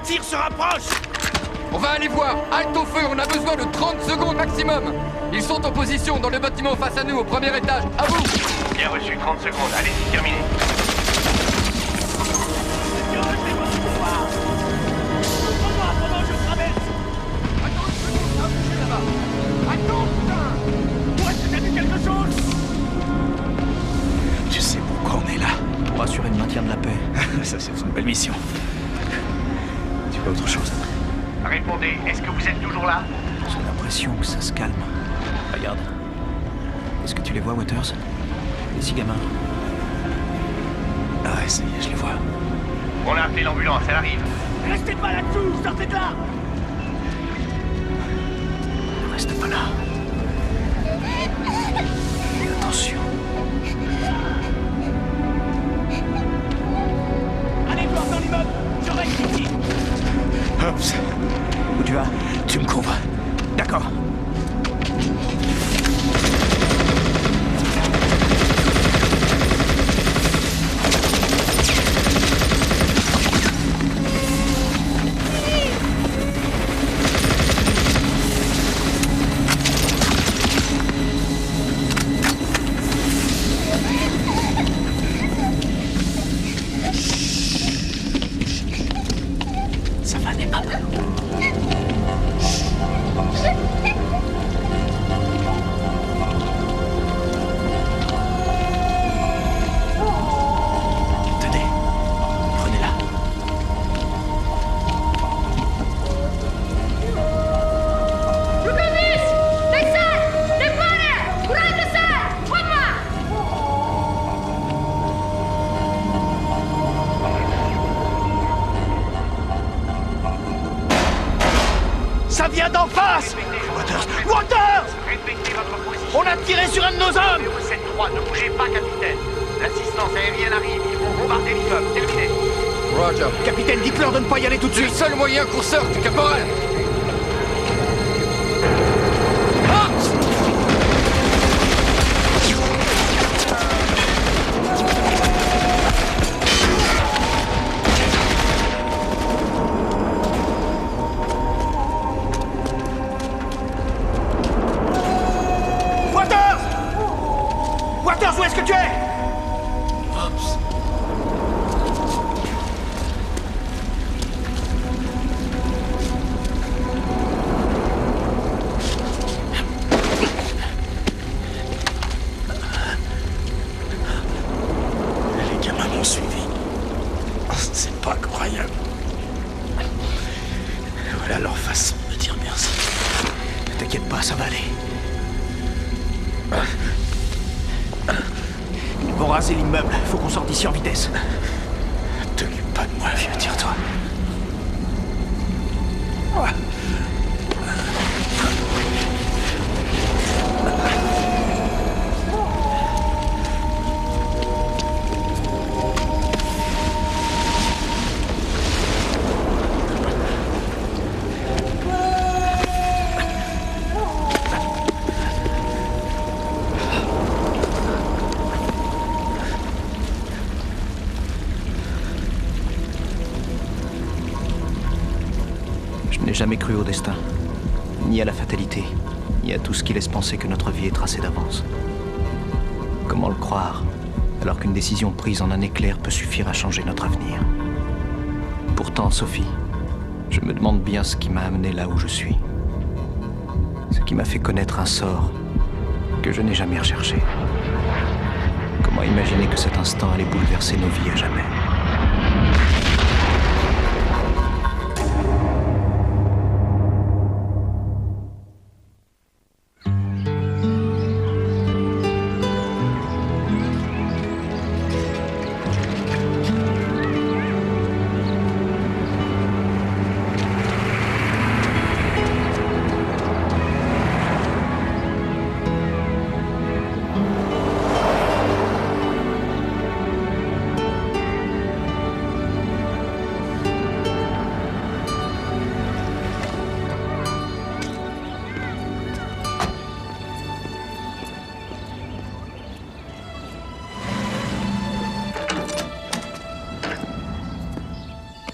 tirs se rapprochent! On va aller voir. Halte au feu, on a besoin de 30 secondes maximum. Ils sont en position dans le bâtiment face à nous, au premier étage. À vous! Bien reçu, 30 secondes. Allez-y, terminé. Pendant que je traverse! Attends une seconde, ça va bouger là-bas. Attends, putain! Où est-ce que t'as vu quelque chose? Tu sais pourquoi on est là? Pour assurer le maintien de la paix. Ça, c'est une belle mission. Tu vois autre chose? Répondez, est-ce que vous êtes toujours là? J'ai l'impression que ça se calme. Regarde. Est-ce que tu les vois, Waters? Les 6 gamins. Ah ouais, ça y est, je les vois. On a appelé l'ambulance, elle arrive. Restez pas là-dessous! Sortez de là! Ne reste pas là. Et attention. Allez voir dans l'immeuble! Je reste ici! Hobbs, Où tu vas? tu me couvres. D'accord. Ça va, n'est pas mal. Tenez, prenez-la. Rukavich! Texas! Deployer! Right aside! One Ça vient d'en face! Waters! Waters! Respectez votre position. On a tiré sur un de nos hommes! Numéro 7-3, ne bougez pas, capitaine. L'assistance aérienne arrive, ils vont bombarder l'immeuble. Terminé. Roger. Capitaine, dites-leur de ne pas y aller tout de C'est le suite! seul moyen qu'on sorte, caporal. Waters! Waters, où est-ce que tu es? Hobbs. Les gamins m'ont suivi. C'est pas croyable. Voilà leur façon de dire merci. T'inquiète pas, ça va aller. Ils vont raser l'immeuble. Faut qu'on sorte d'ici en vitesse. T'occupe pas de moi, vieux, tire-toi. Je n'ai jamais cru au destin, ni à la fatalité, ni à tout ce qui laisse penser que notre vie est tracée d'avance. Comment le croire, alors qu'une décision prise en un éclair peut suffire à changer notre avenir? Pourtant, Sophie, je me demande bien ce qui m'a amené là où je suis. Ce qui m'a fait connaître un sort que je n'ai jamais recherché. Comment imaginer que cet instant allait bouleverser nos vies à jamais?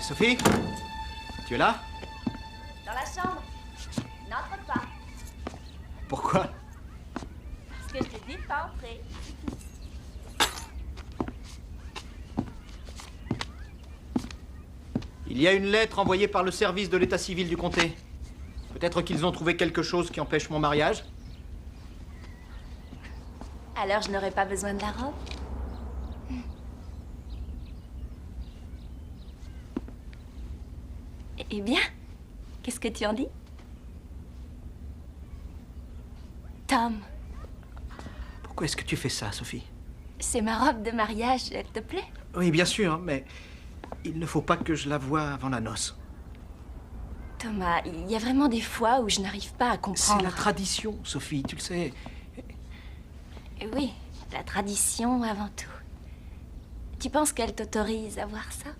Sophie? Tu es là? Dans la chambre. N'entre pas. Pourquoi? Parce que je t'ai dit de pas entrer. Il y a une lettre envoyée par le service de l'état civil du comté. Peut-être qu'ils ont trouvé quelque chose qui empêche mon mariage? Alors je n'aurai pas besoin de la robe? Eh bien, qu'est-ce que tu en dis? Tom, Pourquoi est-ce que tu fais ça, Sophie? c'est ma robe de mariage, elle te plaît? Oui, bien sûr, mais il ne faut pas que je la voie avant la noce. Thomas, il y a vraiment des fois où je n'arrive pas à comprendre. C'est la tradition, Sophie, tu le sais. Oui, la tradition avant tout. Tu penses qu'elle t'autorise à voir ça?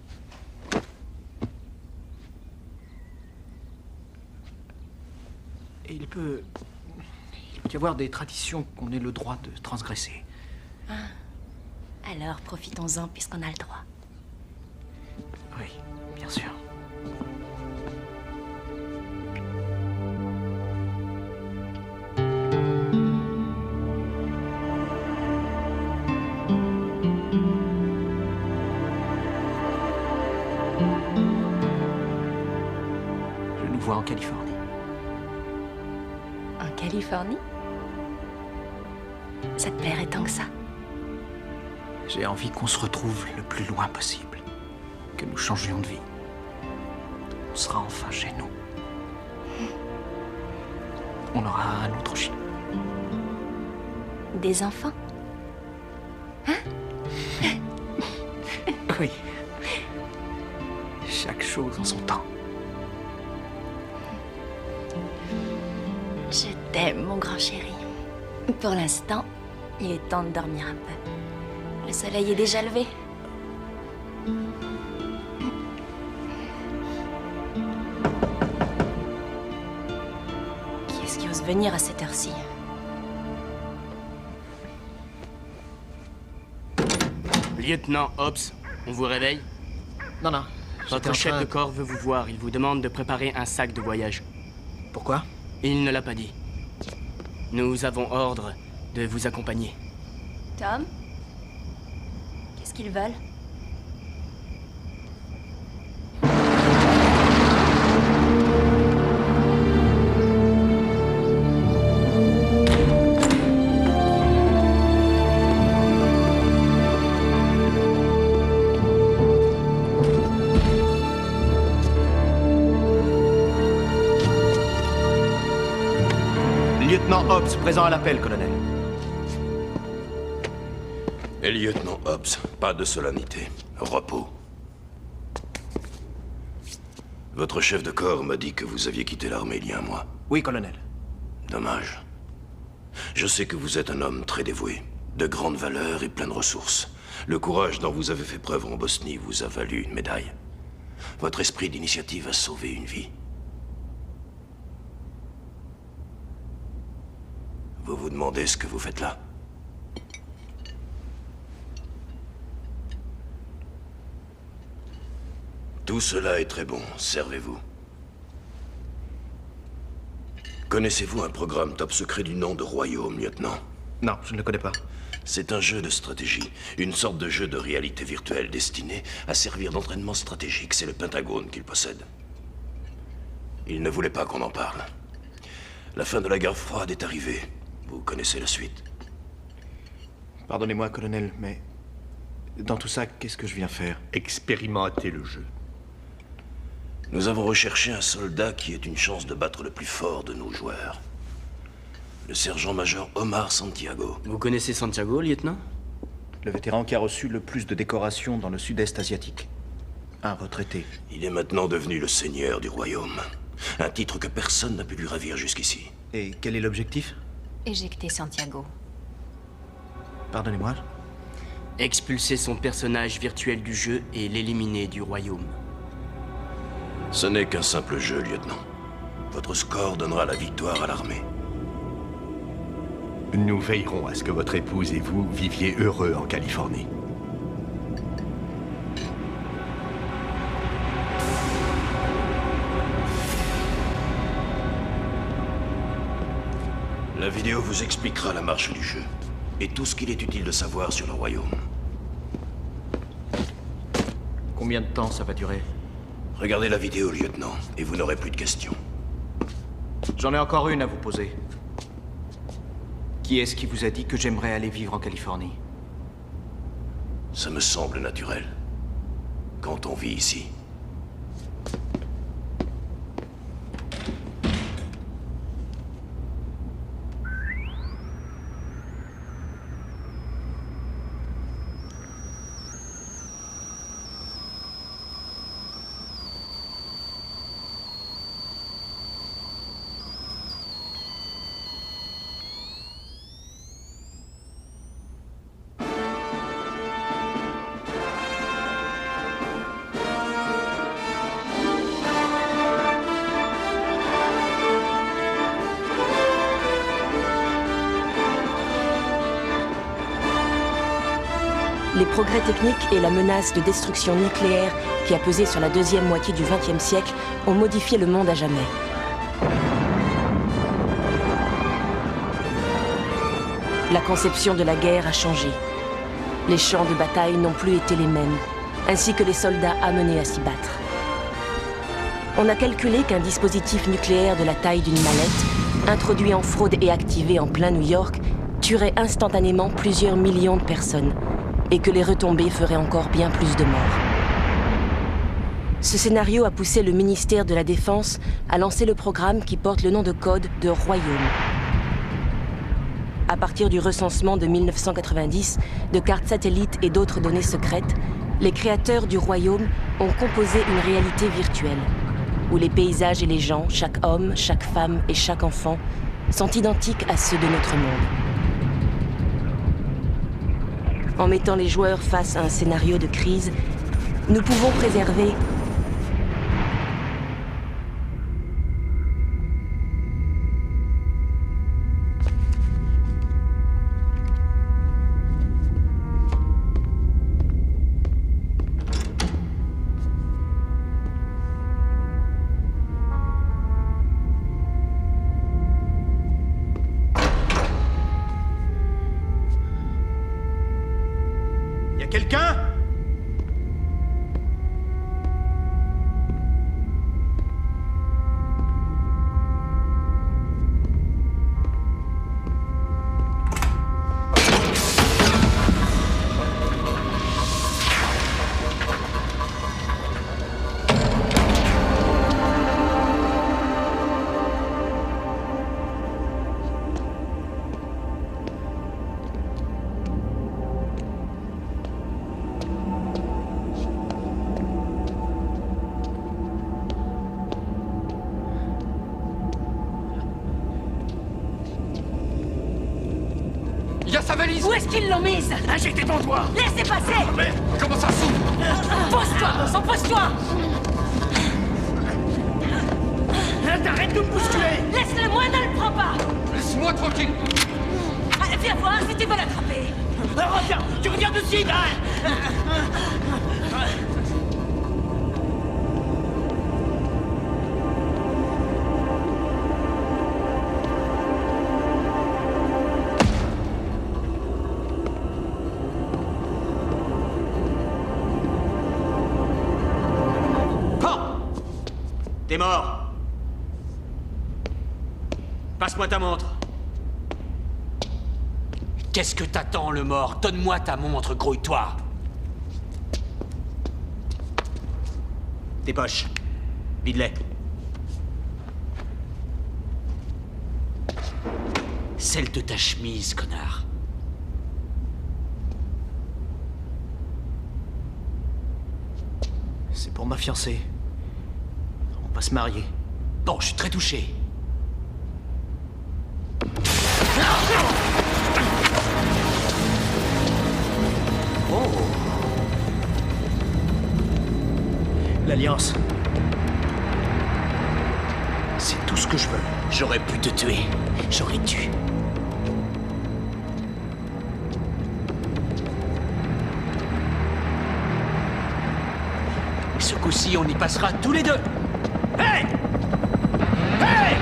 Et il peut y avoir des traditions qu'on ait le droit de transgresser. Alors profitons-en puisqu'on a le droit. Oui, bien sûr. Je nous vois en Californie. En Californie? Ça te plairait tant que ça? J'ai envie qu'on se retrouve le plus loin possible. Que nous changions de vie. On sera enfin chez nous. On aura un autre chien. Des enfants? Oui. Chaque chose en son temps. Je t'aime, mon grand chéri. Pour l'instant, il est temps de dormir un peu. Le soleil est déjà levé. Qui est-ce qui ose venir à cette heure-ci? Lieutenant Hobbs, on vous réveille? Non, non. Votre chef de corps veut vous voir. Il vous demande de préparer un sac de voyage. Pourquoi? Il ne l'a pas dit. Nous avons ordre de vous accompagner. Tom? Qu'est-ce qu'ils veulent? Lieutenant Hobbs, présent à l'appel, colonel. Et lieutenant Hobbs, pas de solennité. Repos. Votre chef de corps m'a dit que vous aviez quitté l'armée il y a un mois. Oui, colonel. Dommage. Je sais que vous êtes un homme très dévoué, de grande valeur et plein de ressources. Le courage dont vous avez fait preuve en Bosnie vous a valu une médaille. Votre esprit d'initiative a sauvé une vie. Vous vous demandez ce que vous faites là? Tout cela est très bon, servez-vous. Connaissez-vous un programme top secret du nom de Royaume, lieutenant? Non, je ne le connais pas. C'est un jeu de stratégie, une sorte de jeu de réalité virtuelle destiné à servir d'entraînement stratégique. C'est le Pentagone qui le possède. Il ne voulait pas qu'on en parle. La fin de la guerre froide est arrivée. Vous connaissez la suite. Pardonnez-moi, colonel, mais dans tout ça, qu'est-ce que je viens faire? Expérimenter le jeu. Nous avons recherché un soldat qui ait une chance de battre le plus fort de nos joueurs. Le sergent-major Omar Santiago. Vous connaissez Santiago, lieutenant? Le vétéran qui a reçu le plus de décorations dans le sud-est asiatique. Un retraité. Il est maintenant devenu le seigneur du royaume. Un titre que personne n'a pu lui ravir jusqu'ici. Et quel est l'objectif? Éjecter Santiago. Pardonnez-moi. Expulser son personnage virtuel du jeu et l'éliminer du royaume. Ce n'est qu'un simple jeu, lieutenant. Votre score donnera la victoire à l'armée. Nous veillerons à ce que votre épouse et vous viviez heureux en Californie. La vidéo vous expliquera la marche du jeu et tout ce qu'il est utile de savoir sur le royaume. Combien de temps ça va durer? Regardez la vidéo, lieutenant, et vous n'aurez plus de questions. J'en ai encore une à vous poser. Qui est-ce qui vous a dit que j'aimerais aller vivre en Californie? Ça me semble naturel. Quand on vit ici. Les progrès techniques et la menace de destruction nucléaire qui a pesé sur la deuxième moitié du XXe siècle ont modifié le monde à jamais. La conception de la guerre a changé. Les champs de bataille n'ont plus été les mêmes, ainsi que les soldats amenés à s'y battre. On a calculé qu'un dispositif nucléaire de la taille d'une mallette, introduit en fraude et activé en plein New York, tuerait instantanément plusieurs millions de personnes, et que les retombées feraient encore bien plus de morts. Ce scénario a poussé le ministère de la Défense à lancer le programme qui porte le nom de code de Royaume. À partir du recensement de 1990, de cartes satellites et d'autres données secrètes, les créateurs du Royaume ont composé une réalité virtuelle, où les paysages et les gens, chaque homme, chaque femme et chaque enfant, sont identiques à ceux de notre monde. En mettant les joueurs face à un scénario de crise, nous pouvons préserver Quelqu'un? Où est-ce qu'ils l'ont mise? J'étais devant toi! Laissez passer! Mais Comment ça s'ouvre? Pose-toi! Pose-toi! t'arrêtes de me bousculer! Laisse-le, moi, ne le prends pas! Laisse-moi tranquille! Viens voir si tu veux l'attraper! Reviens! Tu reviens de suite! T'es mort. Passe-moi ta montre. Qu'est-ce que t'attends, le mort? Donne-moi ta montre, grouille-toi. Tes poches. Vide-les. Celle de ta chemise, connard. C'est pour ma fiancée. On va se marier. Bon, je suis très touché. Oh! L'Alliance. C'est tout ce que je veux. J'aurais pu te tuer. J'aurais dû. Ce coup-ci, on y passera tous les deux. Hey! Hey!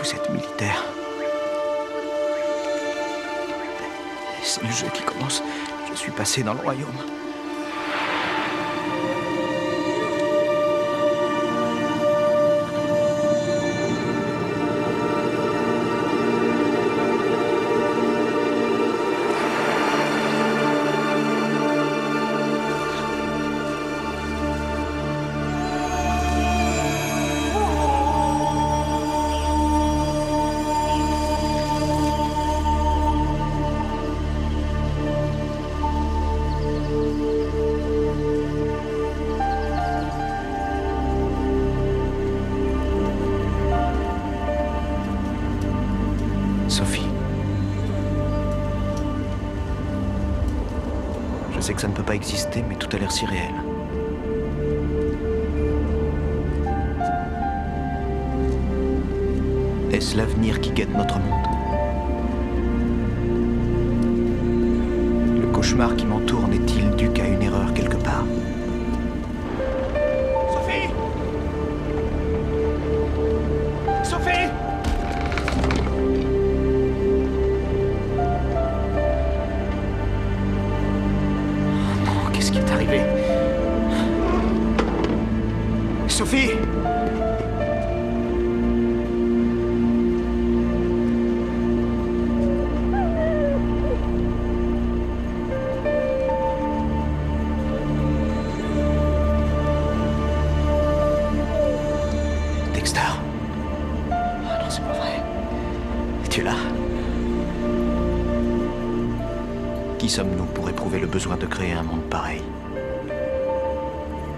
Vous êtes militaire. C'est le jeu qui commence. Je suis passé dans le royaume. Sophie. Je sais que ça ne peut pas exister, mais tout a l'air si réel. Est-ce l'avenir qui guette notre monde? Le cauchemar qui m'entoure n'est-il dû qu'à une erreur quelque part? Sophie! Sophie! Non, qu'est-ce qui est arrivé? Sophie! Dexter. Ah non, c'est pas vrai. Tu es là? Qui sommes-nous pour éprouver le besoin de créer un monde pareil?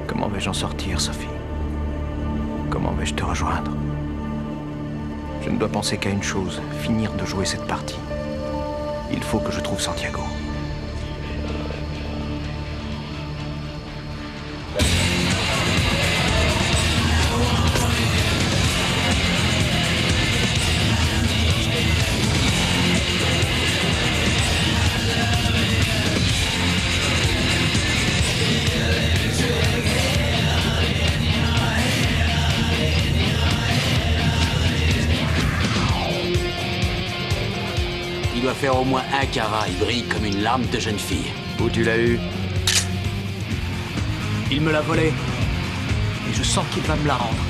Comment vais-je en sortir, Sophie? Comment vais-je te rejoindre? Je ne dois penser qu'à une chose, finir de jouer cette partie. Il faut que je trouve Santiago. Il doit faire au moins un carat. Il brille comme une larme de jeune fille. Où tu l'as eu? Il me l'a volé. Et je sens qu'il va me la rendre.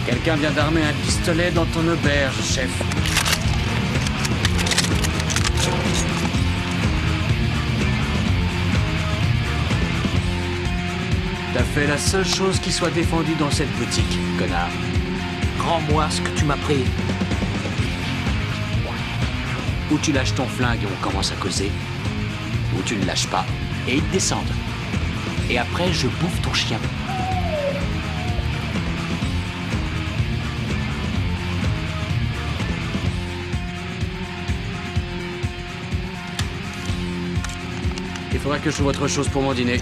Quelqu'un vient d'armer un pistolet dans ton auberge, chef. T'as fait la seule chose qui soit défendue dans cette boutique, connard. Rends-moi ce que tu m'as pris. Ou tu lâches ton flingue et on commence à causer, ou tu ne lâches pas et ils descendent. Et après, je bouffe ton chien. Il faudra que je trouve autre chose pour mon dîner.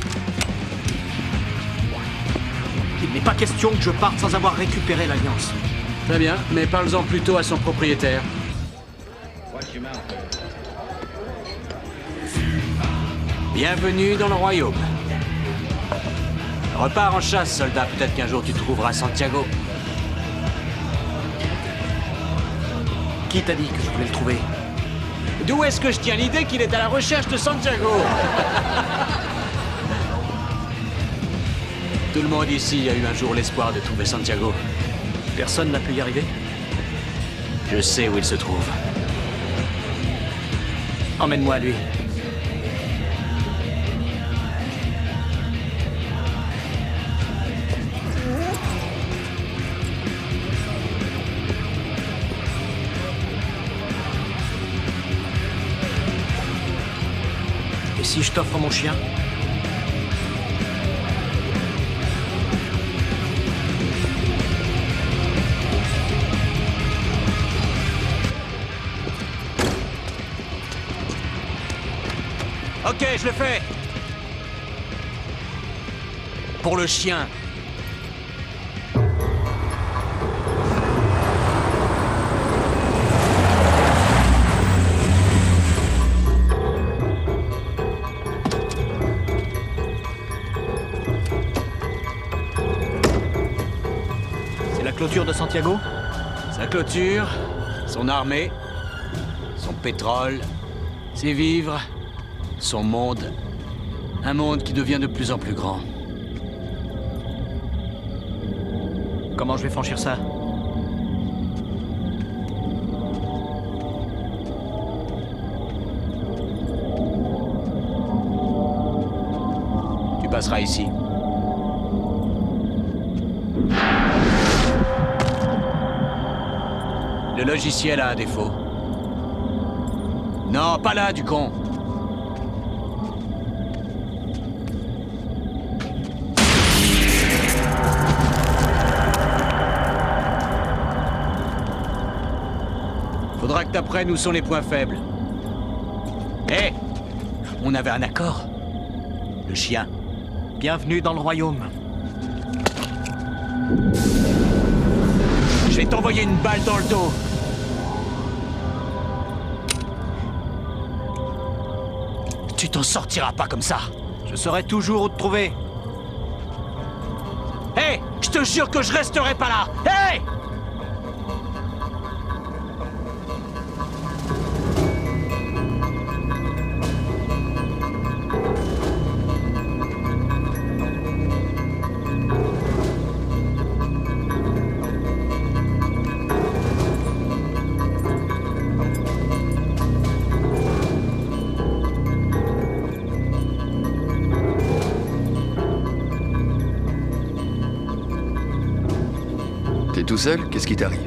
Il n'est pas question que je parte sans avoir récupéré l'Alliance. Très bien, mais parle-en plutôt à son propriétaire. Bienvenue dans le royaume. Repars en chasse, soldat. Peut-être qu'un jour tu trouveras Santiago. Qui t'a dit que je voulais le trouver? D'où est-ce que je tiens l'idée qu'il est à la recherche de Santiago? Tout le monde ici a eu un jour l'espoir de trouver Santiago. Personne n'a pu y arriver? Je sais où il se trouve. Emmène-moi à lui. Et si je t'offre mon chien? Ok, je le fais. Pour le chien. C'est la clôture de Santiago? Sa clôture, son armée, son pétrole, ses vivres, son monde. Un monde qui devient de plus en plus grand. Comment je vais franchir ça? Tu passeras ici. Le logiciel a un défaut. Non, pas là, du con. Faudra que t'apprennes où sont les points faibles. Hé! On avait un accord. Le chien. Bienvenue dans le royaume. Je vais t'envoyer une balle dans le dos. Tu t'en sortiras pas comme ça. Je saurai toujours où te trouver. Hé! Je te jure que je resterai pas là. Hé! T'es tout seul? Qu'est-ce qui t'arrive?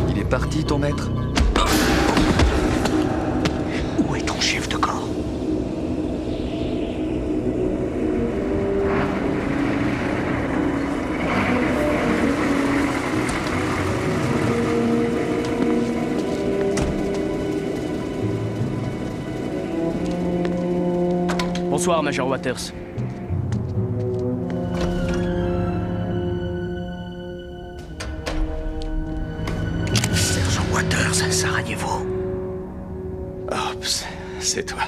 Il est parti, ton maître? Où est ton chef de corps? Bonsoir, Major Waters. Sarajevo. Hobbs, c'est toi.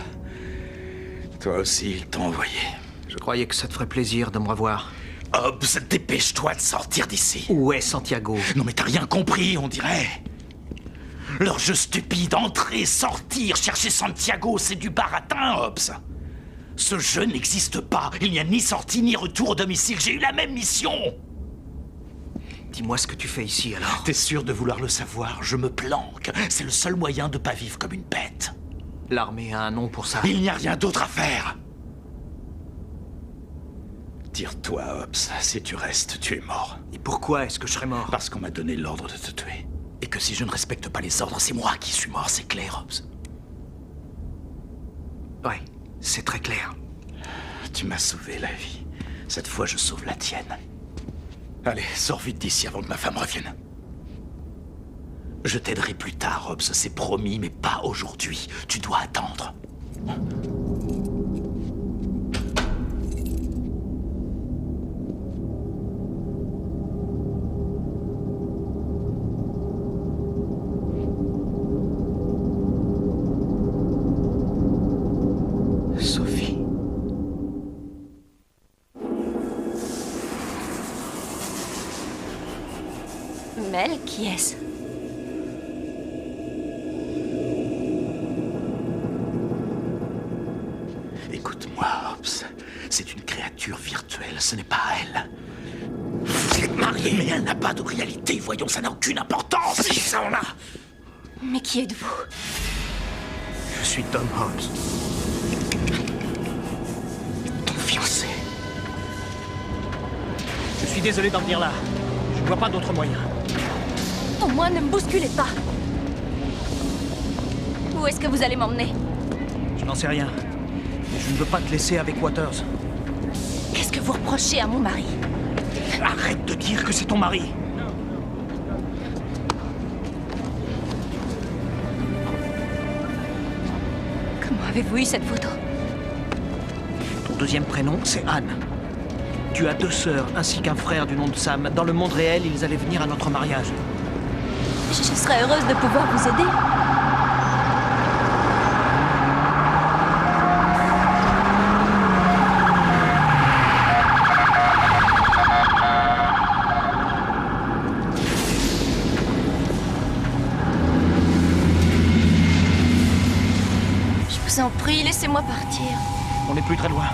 Toi aussi, ils t'ont envoyé. Je croyais que ça te ferait plaisir de me revoir. Hobbs, dépêche-toi de sortir d'ici. Où est Santiago? Non mais t'as rien compris, on dirait. Leur jeu stupide, entrer, sortir, chercher Santiago, c'est du baratin, Hobbs. Ce jeu n'existe pas. Il n'y a ni sortie ni retour au domicile. J'ai eu la même mission. Dis-moi ce que tu fais ici, alors. T'es sûr de vouloir le savoir? Je me planque. C'est le seul moyen de pas vivre comme une bête. L'armée a un nom pour ça. Il n'y a rien d'autre à faire. Tire-toi, Hobbs. Si tu restes, tu es mort. Et pourquoi est-ce que je serais mort? Parce qu'on m'a donné l'ordre de te tuer. Et que si je ne respecte pas les ordres, c'est moi qui suis mort, c'est clair, Hobbs. Ouais, c'est très clair. Tu m'as sauvé la vie. Cette fois, je sauve la tienne. Allez, sors vite d'ici avant que ma femme revienne. Je t'aiderai plus tard, Hobbs, c'est promis, mais pas aujourd'hui. Tu dois attendre. Sophie. Mel, qui est-ce? Écoute-moi, Hobbs. C'est une créature virtuelle, ce n'est pas elle. Vous êtes mariés, mais elle n'a pas de réalité. Voyons, ça n'a aucune importance. Si ça en a. Mais qui êtes-vous? Je suis Tom Hobbs. Ton fiancé. Je suis désolé d'en venir là. Je vois pas d'autre moyen. Au moins, ne me bousculez pas. Où est-ce que vous allez m'emmener? Je n'en sais rien. Mais je ne veux pas te laisser avec Waters. Qu'est-ce que vous reprochez à mon mari? Arrête de dire que c'est ton mari. Comment avez-vous eu cette photo? Ton deuxième prénom, c'est Anne. Tu as 2 sœurs ainsi qu'un frère du nom de Sam. Dans le monde réel, ils allaient venir à notre mariage. Je serais heureuse de pouvoir vous aider. vous en prie, laissez-moi partir. On n'est plus très loin.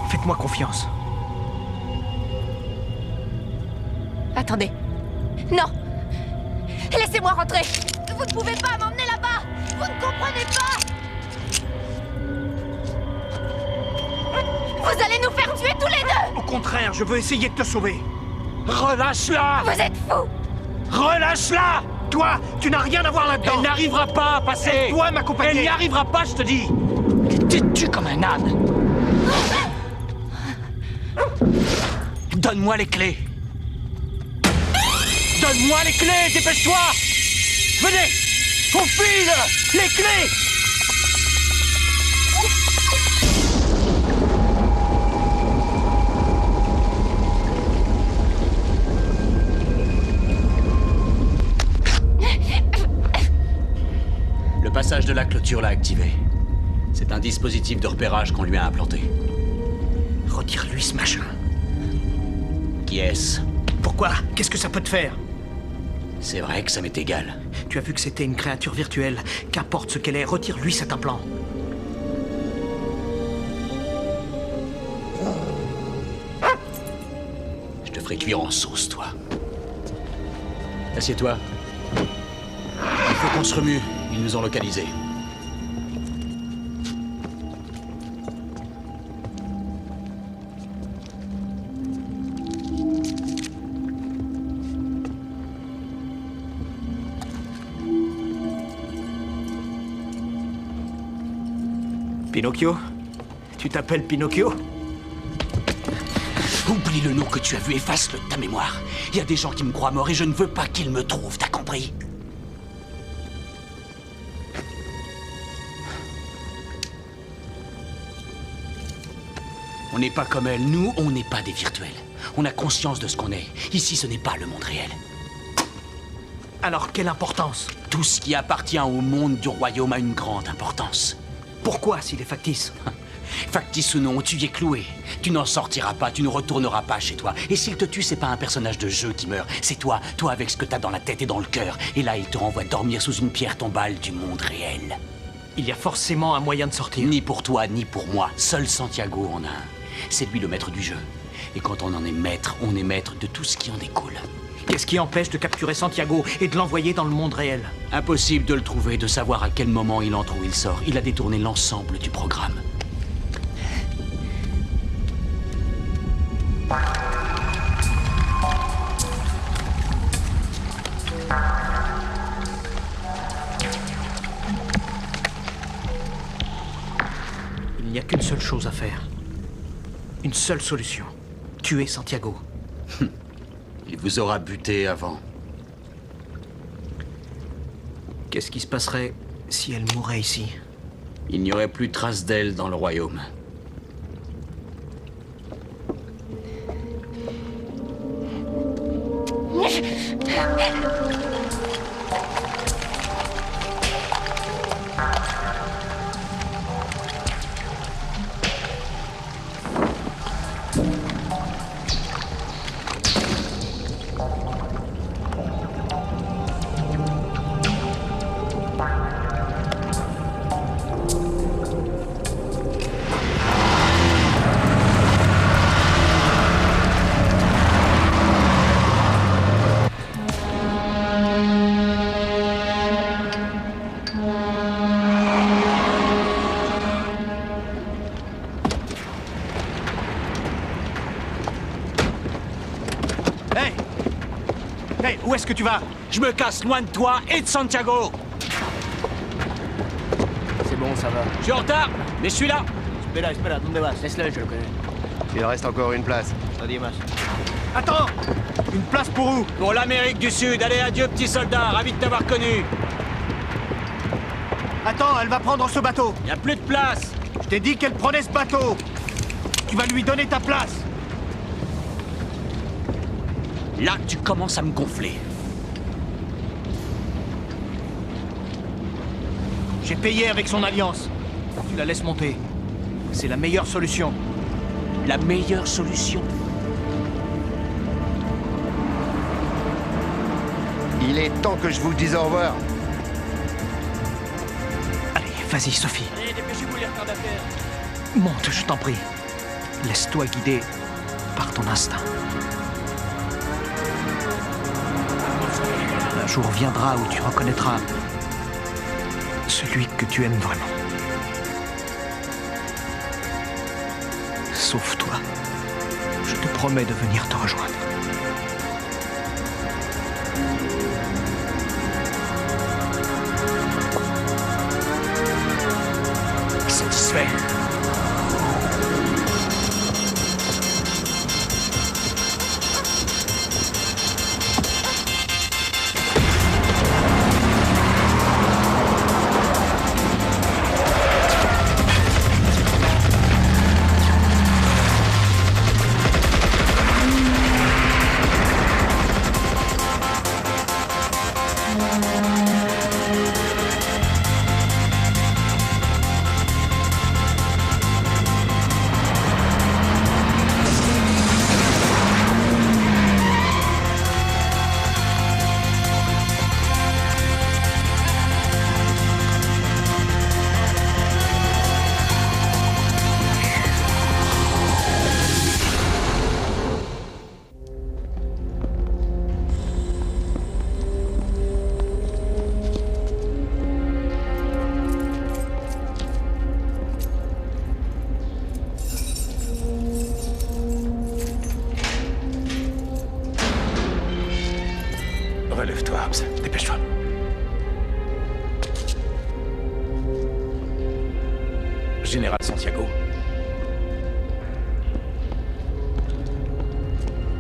Faites-moi confiance. Attendez. Non! Laissez-moi rentrer! Vous ne pouvez pas m'emmener là-bas! Vous ne comprenez pas! Vous allez nous faire tuer tous les deux! Au contraire, je veux essayer de te sauver. Relâche-la! Vous êtes fous! Relâche-la! Toi, tu n'as rien à voir là-dedans! Elle n'arrivera pas à passer! Aide-toi à m'accompagner! Elle n'y arrivera pas, je te dis! Tu te tues comme un âne! Donne-moi les clés! Donne-moi les clés, dépêche-toi! Venez! On file! Les clés! Le passage de la clôture l'a activé. C'est un dispositif de repérage qu'on lui a implanté. Retire-lui ce machin. Qui est-ce? Pourquoi? Qu'est-ce que ça peut te faire? C'est vrai que ça m'est égal. Tu as vu que c'était une créature virtuelle. Qu'importe ce qu'elle est, retire-lui cet implant. Je te ferai cuire en sauce, toi. Assieds-toi. Il faut qu'on se remue. Ils nous ont localisés. Pinocchio? Tu t'appelles Pinocchio? Oublie le nom que tu as vu, efface-le de ta mémoire. Il y a des gens qui me croient mort et je ne veux pas qu'ils me trouvent, t'as compris? On n'est pas comme elle, nous, on n'est pas des virtuels. On a conscience de ce qu'on est. Ici, ce n'est pas le monde réel. Alors, quelle importance? Tout ce qui appartient au monde du royaume a une grande importance. Pourquoi, s'il est factice? Factice ou non, tu y es cloué. Tu n'en sortiras pas, tu ne retourneras pas chez toi. Et s'il te tue, c'est pas un personnage de jeu qui meurt. C'est toi, toi avec ce que t'as dans la tête et dans le cœur. Et là, il te renvoie dormir sous une pierre tombale du monde réel. Il y a forcément un moyen de sortir. Ni pour toi, ni pour moi. Seul Santiago en a un. C'est lui le maître du jeu. Et quand on en est maître, on est maître de tout ce qui en découle. Qu'est-ce qui empêche de capturer Santiago et de l'envoyer dans le monde réel? Impossible de le trouver, de savoir à quel moment il entre ou il sort. Il a détourné l'ensemble du programme. Il n'y a qu'une seule chose à faire. Une seule solution. Tuer Santiago. Il vous aura buté avant. Qu'est-ce qui se passerait si elle mourait ici? Il n'y aurait plus de trace d'elle dans le royaume. Hey, où est-ce que tu vas? Je me casse loin de toi et de Santiago. C'est bon, ça va. Je suis en retard, mais je suis là. Espera, ¿dónde vas? Laisse-le, je le connais. Il reste encore une place. Attends! Une place pour où? Pour l'Amérique du Sud, allez, adieu petit soldat, ravi de t'avoir connu. Attends, elle va prendre ce bateau. Y a plus de place. Je t'ai dit qu'elle prenait ce bateau. Tu vas lui donner ta place. Là, tu commences à me gonfler. J'ai payé avec son alliance. Tu la laisses monter. C'est la meilleure solution. La meilleure solution? Il est temps que je vous dise au revoir. Allez, Vas-y, Sophie. Allez, dépêchez-vous, les affaires d'affaires. Monte, je t'en prie. Laisse-toi guider par ton instinct. Un jour viendra où tu reconnaîtras celui que tu aimes vraiment. Sauve-toi. Je te promets de venir te rejoindre. Satisfait. Relève-toi, Hobbs. Dépêche-toi. Général Santiago.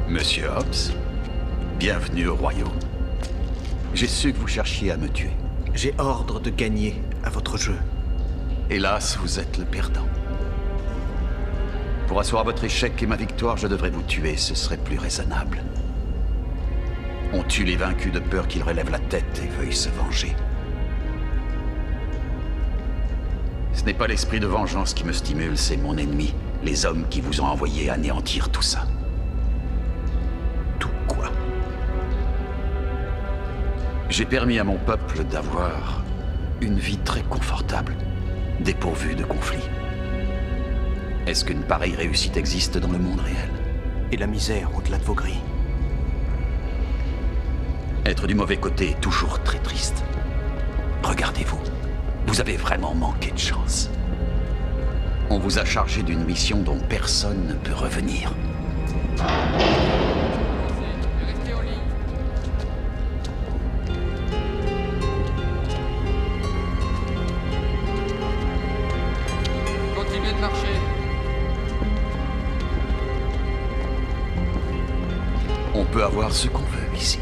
Monsieur Hobbs, bienvenue au royaume. J'ai su que vous cherchiez à me tuer. J'ai ordre de gagner à votre jeu. Hélas, vous êtes le perdant. Pour asseoir votre échec et ma victoire, je devrais vous tuer, ce serait plus raisonnable. On tue les vaincus de peur qu'ils relèvent la tête et veuillent se venger. Ce n'est pas l'esprit de vengeance qui me stimule, c'est mon ennemi, les hommes qui vous ont envoyé anéantir tout ça. Tout quoi? J'ai permis à mon peuple d'avoir une vie très confortable, dépourvue de conflits. Est-ce qu'une pareille réussite existe dans le monde réel? Et la misère au-delà de vos grilles. Être du mauvais côté est toujours très triste. Regardez-vous, vous avez vraiment manqué de chance. On vous a chargé d'une mission dont personne ne peut revenir. Restez en ligne. Continuez de marcher. On peut avoir ce qu'on veut ici.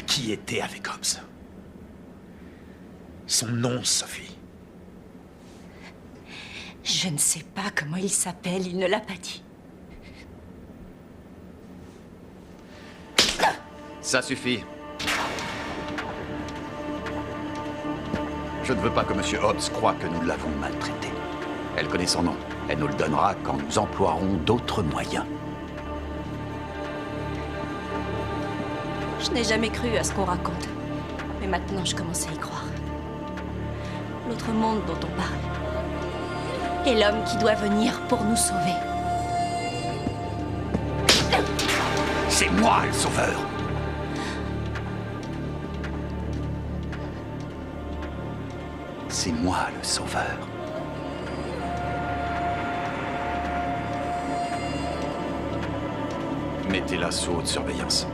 Qui était avec Hobbs? Son nom, Sophie. Je ne sais pas comment il s'appelle, il ne l'a pas dit. Ça suffit. Je ne veux pas que Monsieur Hobbs croie que nous l'avons maltraité. Elle connaît son nom. Elle nous le donnera quand nous emploierons d'autres moyens. Je n'ai jamais cru à ce qu'on raconte. Mais maintenant, je commence à y croire. L'autre monde dont on parle. Et l'homme qui doit venir pour nous sauver. C'est moi le sauveur. C'est moi le sauveur. Mettez l'assaut de surveillance.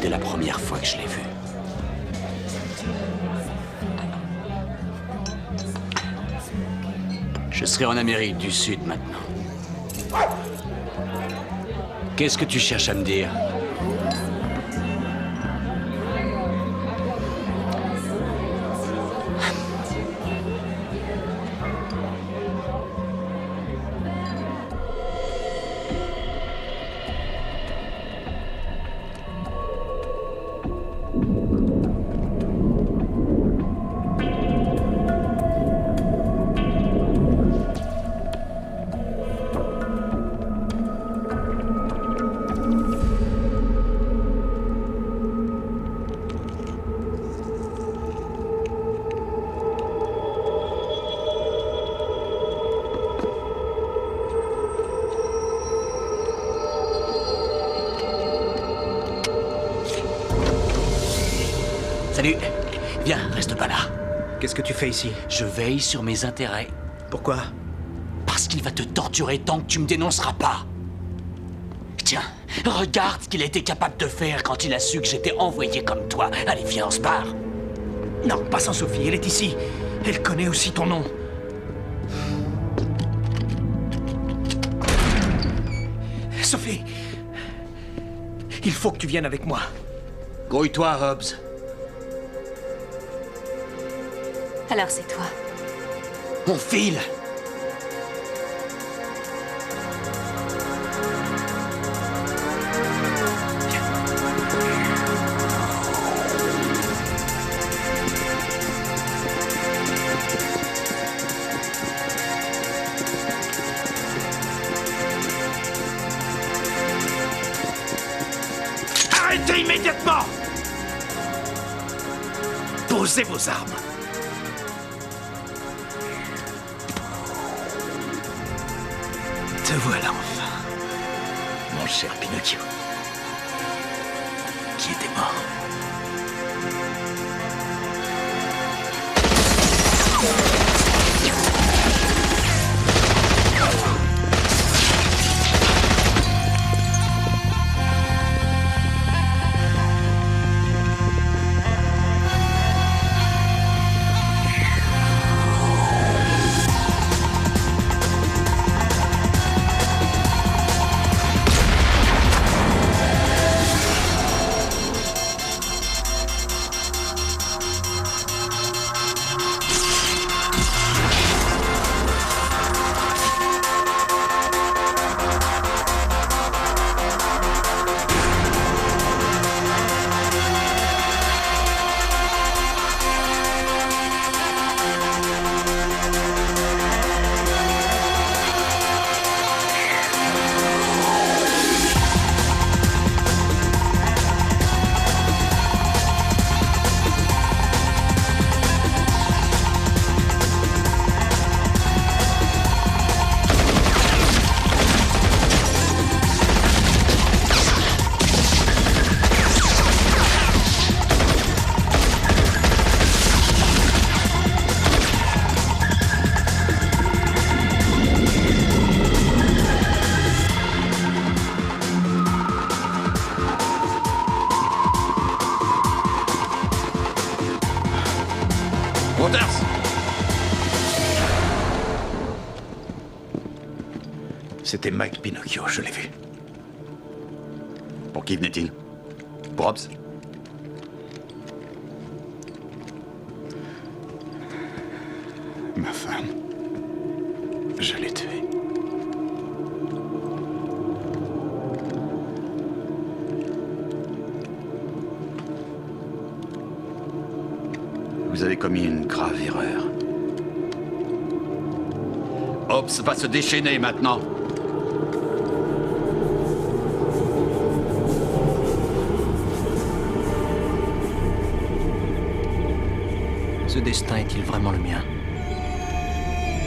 dès la première fois que je l'ai vu. Je serai en Amérique du Sud maintenant. Qu'est-ce que tu cherches à me dire? Salut. Viens, reste pas là. Qu'est-ce que tu fais ici? Je veille sur mes intérêts. Pourquoi? Parce qu'il va te torturer tant que tu me dénonceras pas. Tiens, regarde ce qu'il a été capable de faire quand il a su que j'étais envoyé comme toi. Allez, viens, on se barre. Non, pas sans Sophie, elle est ici. Elle connaît aussi ton nom. Sophie, il faut que tu viennes avec moi. Grouille-toi, Hobbs. Alors c'est toi. On file. Arrêtez immédiatement! Posez vos armes. Te voilà enfin, mon cher Pinocchio, qui était mort. C'était Mike Pinocchio, je l'ai vu. Pour qui venait-il? Pour Hobbs? Ma femme. Je l'ai tuée. Vous avez commis une grave erreur. Hobbs va se déchaîner maintenant. Ce destin est-il vraiment le mien?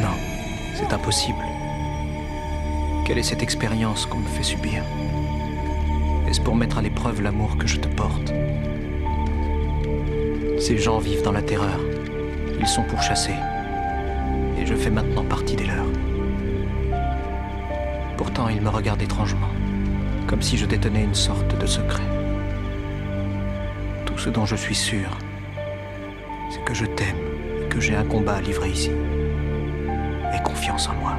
Non, c'est impossible. Quelle est cette expérience qu'on me fait subir? Est-ce pour mettre à l'épreuve l'amour que je te porte? Ces gens vivent dans la terreur. Ils sont pourchassés. Et je fais maintenant partie des leurs. Pourtant, ils me regardent étrangement, comme si je détenais une sorte de secret. Tout ce dont je suis sûr, c'est que je t'aime et que j'ai un combat à livrer ici. Aie confiance en moi.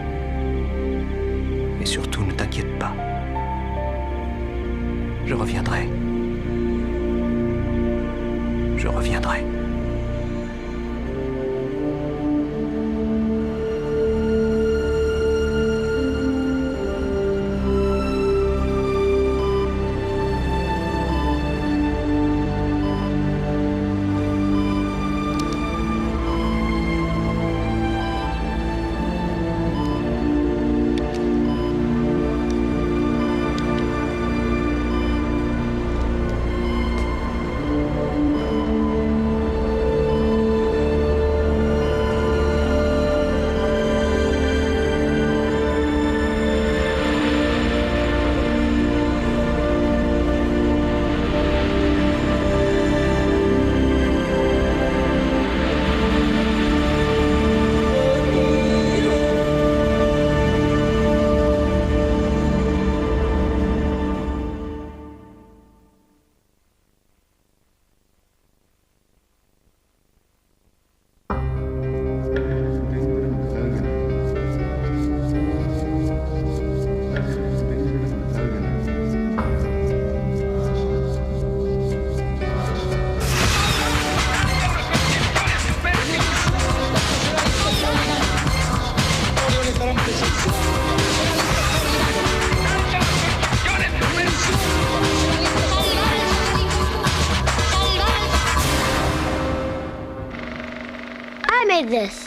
Et surtout, ne t'inquiète pas. Je reviendrai. Je reviendrai. I made this.